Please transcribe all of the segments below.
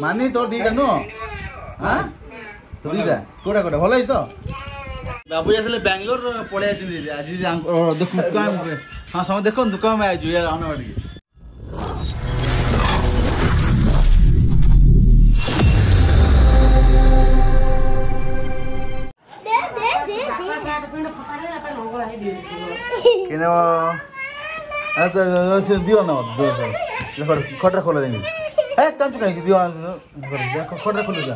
मानी तोर दीटा नु हां तो दीटा कोडा कोडा भलो तो बाबू जासले बेंगलोर पळे आछिन आज देखु काम हां सब देखो दुकान में आजु यार अनवाडी किने अच्छा दियो ना खटरा खोल देंगे ए कंच कहीं दियो खटरा खोल जा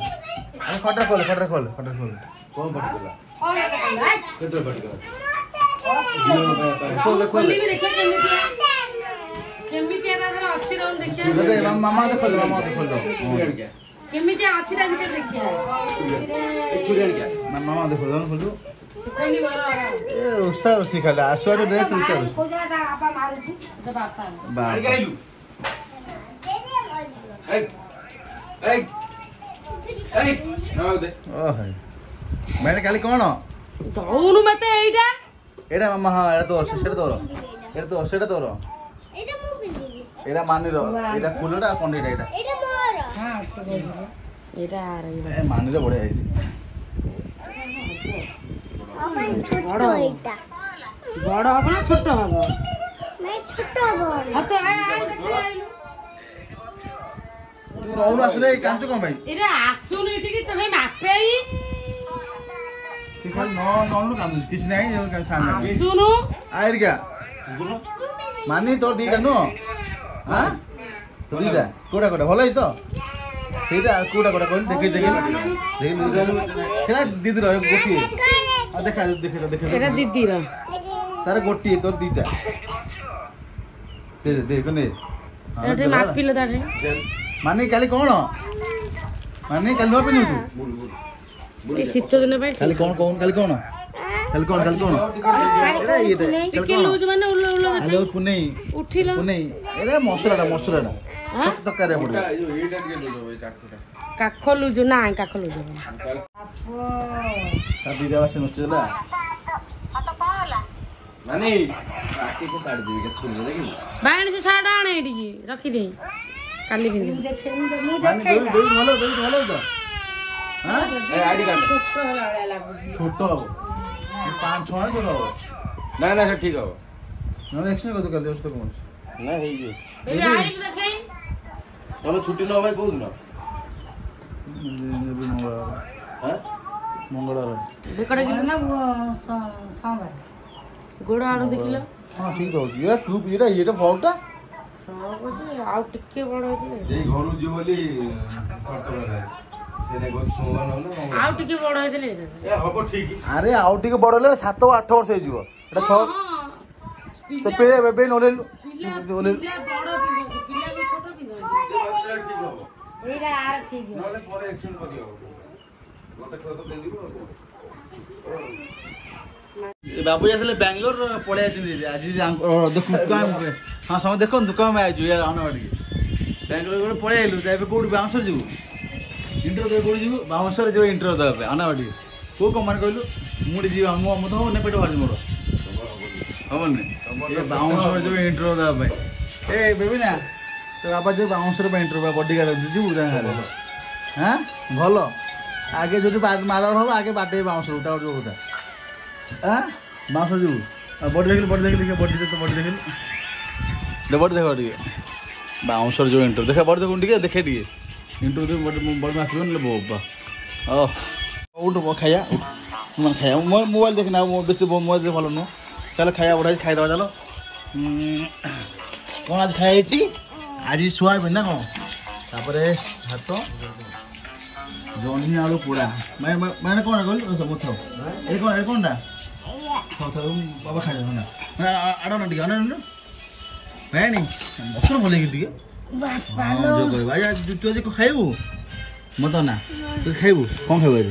अरे खटरा खोल कौन पटकला कितने पटकला खोली भी देखो केमितिया दादा अछि रन देखिया मामा तो खोल दो केमितिया अछि रा भीतर देखिया चुरियन क्या मामा देखो खोल दो कोनी बरा ए उसा सिखाला आसवा के ड्रेस उसा खोजा दा आपा मारू छु तो बापा बाहर गाइलु ए ना दे ओ है मैंने काली कौन दौनु मते एटा एटा मामा हां एटा तो सेटा तोरो एटा मु पिंदी एटा मानी रो एटा फुलडा कोंडीटा एटा मोर हां एटा आ रही ए मानी रो बढिया आइछि अपन छोटो एटा बड़ हो ना छोट हो मैं छोटो बोल हां तो आय देखि आइलु तू रहू आसले कांच कोन भाई एरा आसुन एठी कि तमे मापेई सिखाल नो कांच किछ नाही जो कांच छान सुनु आइर क्या मानी तोर दीटा नु हां तो दीटा कोडा भलो तो सेटा कोडा कोन देखि सेटा दीदी रह गोटी आ देखा एटा दीदी रो तार गोटी तोर दीटा दे कने एटे मापिलो तारे मानी काली कोन मानी काली नो पिनु ए शीत दिन पे काली कोन काली कोन टिके लूज माने उल्लो हेलो पुनै उठिलो पुनै एरे मसराडा तक्कारे पड़ो जो एटा के ले लो भाई काख लूज ना काख लूज ता दीदा वासे नचला मानी आके को काट देबे के सुन देखि बाण से साडा आणे एटी रखी दे काली बिंदी मानी दो भलो तो हां ए आडी काट छोटो 5-6 जो हो ना ठीक हो ना एक्शन को तो कर दे उसको कौन ना हे जो बेबी आई देखे तब छुट्टी न भाई को दिन हां मंगलवार बेकड़े गेल ना सोमवार गोड़ आड़ू देखिलो हां ठीक हो ये ट्यूब ये फॉल्ट आ टिके बड़ होइले ए घरु जो बोली खर्च रहे तेरे को सोमवार न आ टिके बड़ होइले ए हबो ठीक अरे आउ टिके बड़ ले 7-8 वर्ष हे जीवो एटा 6 तो पे नोले पिला बड़ पिला को छोटो पिला ठीक हो एरा आ ठीक हो नले पर एक्शन करियो गोटे थोड़ा तो पेंदिबो बाबू जासले बेंगलोर पळे आछिन आज देखु काम हां सब देखो दुकान में आजु यार अनवाडी बेंगलोर पळे आइलु ताबे कोड बाउंसर जीवु इंट्रो दे कोड जीवु बाउंसर जो इंट्रो दबे अनवाडी को कमान कहलु मुडी जीव हम तो ने पेट भाजी मोर हमन ये बाउंसर जो इंट्रो दबे ए बेबी ना तो बाबा जो बाउंसर पे इंट्रो बॉडी गार्ड जीवु हां भलो आगे जो मारर हो आगे बाटे बाउंसर उता जो होता हां बाउंसर जीवु बॉडी देखिल बॉडी देखिल बाउंसर जो इंट्रो देखा बॉडी देखो देखे इंट्रो दे बॉडी मास ले बोबा उठ खाया मन खाया मोबाइल देखना बेसी मोबाइल देख भलो न चल खाया बढ़ाई खाई दवा चलो कौन आज खाया आज सोयाबीन ना कौन तापरे भात जह्नी आलू पोड़ा मैंने कौन कहल मुथ ये कौन टा बाबा खाई ना आड़ ना टे अन भाई मसन भल टे जो कह तू आज खाइबू मत ना तू खाइबू कौन खाइबू आज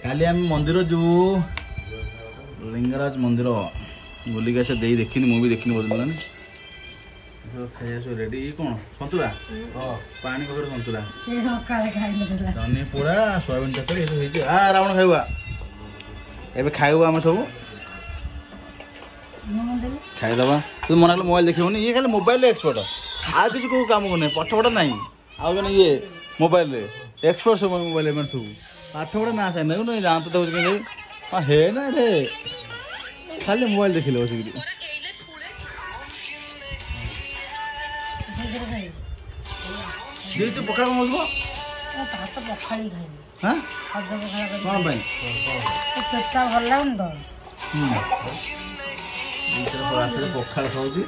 काली आम मंदिर जो लिंगराज मंदिर बुलिक आसे दे देखनी मुझे देखनी बदलानी खाया सब रेडी कौन सतुला पानी पकड़ सतुला जह्नी पोड़ा सोयाबीन तरकारी ये रावण खाइबा एबे खाइबा आम सब खाईदबा तू मन मोबाइल देखनी ये खाली मोबाइल एक्सपर्ट ଆଉ କିଛି କୋଉ କାମ କରୁନି ପାଠ ପଢା ନାହିଁ ଆଉ ଜଣେ ଇଏ ମୋବାଇଲରେ ଏକ୍ସପୋର୍ଟ ମୋବାଇଲ ଏମାନେ ସବୁ ପାଠ ପଢା ନା ସାଇ ଦେଖୁନ ଜାଣତ ଦେଉଛି କେମିତି ହଁ ହେ ନା ଏଠେ ଖାଲି ମୋବାଇଲ ଦେଖିଲେ ବସିକିରି ଦେଇଛୁ ପଖାଳ କଣ ହଉଥିବ ଭାତ ପଖାଳି ଖାଇବି ହଁ ସଜ ପଖାଳ କଣ ପାଇଁ ପେଟଟା ଭଲ ଲାଗୁନି ତ ରାତିରେ ପଖାଳ ଖାଉଛି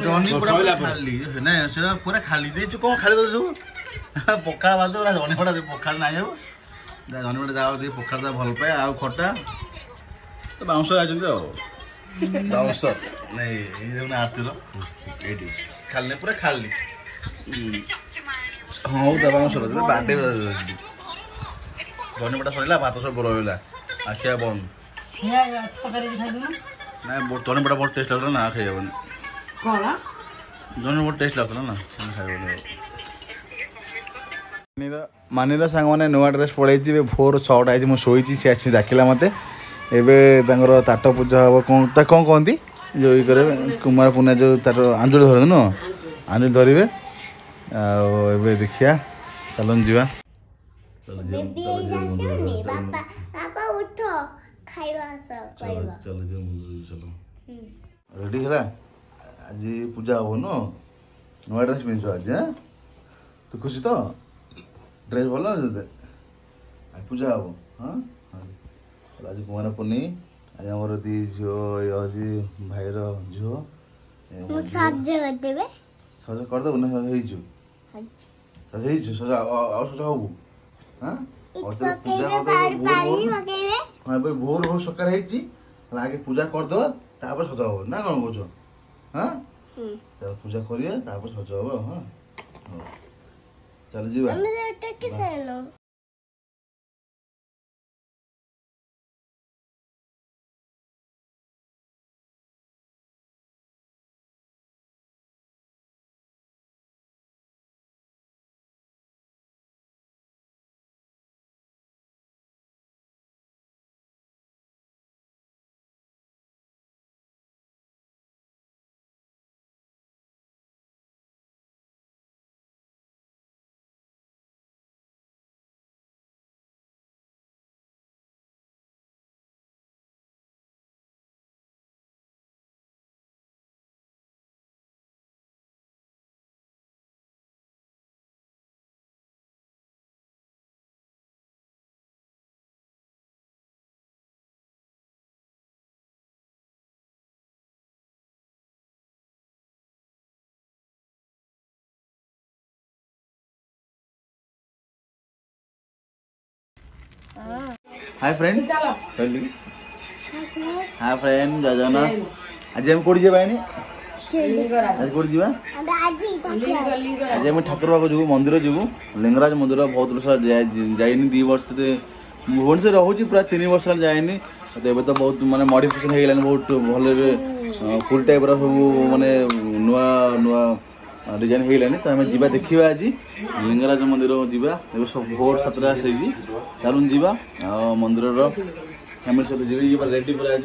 ଜହ୍ନି ପୁରା ଖାଲି ନାଇଁ ସେଟା ପୁରା ଖାଲି ଦେଇଛୁ କଣ ଖାଲି କରିଛୁ ପଖାଳ ଭାତ ଜହ୍ନି ପଟା ପଖାଳ ନାହିଁ ଆଉ ଜହ୍ନି ପଟା ଯାହା ଦେଇ ପଖାଳ ତା ଭଲ ପାଏ ଆଉ ଖଟା ବାଉଁଶ ଯାଇଛନ୍ତି ଆଉ ବାଉଁଶ ନାଇଁ ଆର୍ଥିର ଏଇଠି ଖାଲି ନାହିଁ ପୁରା ଖାଲି ହଉ ତା ବାଉଁଶ ବାଣ୍ଡେ ଜହ୍ନି ପଟା ସରିଲା ଭାତ ସବୁ ରହିଲା ଆଖିଆ ବନ୍ଦ ନାଇଁ ଜହ୍ନି ପଟା ବହୁତ ଟେଷ୍ଟ ଲାଗୁଥିଲା ନା ଖାଇହେବନି କଣ ଜହ୍ନି ବହୁତ ଟେଷ୍ଟ ଲାଗୁଥିଲା ନା ଖାଇବନି ମାନିର ସାଙ୍ଗମାନେ ନୂଆ ଡ୍ରେସ୍ ପଳେଇଛି ଏବେ ଭୋର 6ଟା ହେଇଛି ମୁଁ ଶୋଇଛି ସେ ଆସି ଡାକିଲା ମୋତେ ଏବେ ତାଙ୍କର ତାଟ ପୂଜା ହେବ କ'ଣ ତା କ'ଣ କହନ୍ତି ଯେଉଁ ଇଏ କରିବେ କୁମାର ପୂର୍ଣ୍ଣିମା ଯେଉଁ ତାର ଆଞ୍ଜୁଳି ଧରନ୍ତି ନୁହଁ ଆଞ୍ଜୁଳି ଧରିବେ ଆଉ ଏବେ ଦେଖିବା ଚାଲନ୍ତୁ ଯିବା ରେଡି ହେଲା ଆଜି ପୂଜା ହବ ନୁହଁ ନୂଆ ଡ୍ରେସ୍ ପିନ୍ଧିଛୁ ଆଜି ତୁ ଖୁସି ତ ଡ୍ରେସ୍ ଭଲ ଅଛି ତତେ ପୂଜା ହବ ହଁ ଆଜି କୁମାର ପୂର୍ଣ୍ଣିମା ଆଜି ଆମର ଦି ଝିଅ ଇଏ ଅଛି ଭାଇର ଝିଅ ସଜ କରିଦେବୁ ନା ସଜ ହେଇଛୁ ସଜ ହେଇଛୁ ସଜ ଆଉ ସଜ ହବୁ ହଁ ଏବେ ଭୋର ଭୋର ସକାଳ ହେଇଛି ଆଗେ ପୂଜା କରିଦେବା ତାପରେ ସଜ ହବ ନା କ'ଣ କହୁଛ ହଁ ପୂଜା କରିବା ତାପରେ ସଜ ହବ ହଁ ଚାଲ ଯିବା हाय फ्रेंड हाय फ्रेंड जय जगन्नाथ आज हम कोड़ी जाबा नहीं आज कोड़ी जीवा आज हम ठाकुर बाबू जीवु मंदिर जीवु लिंगराज मंदिर बहुत वर्ष जाइनी 2 वर्ष भुवनेश्वर रहूची पूरा 3 वर्ष जाइनी एबे तो बहुत माने मॉडिफिकेशन हे गेलानी बहुत भले फुल टाइप रो सब माने नुआ नुआ डिजाइन हे गेलानी तो हम जीवा देखिबा आज लिंगराज मंदिर जीवा एबे सब भोर 7टा सही चालून जीवा मंदिर रो फैमिली साथ जीवा रेडी पूरा आज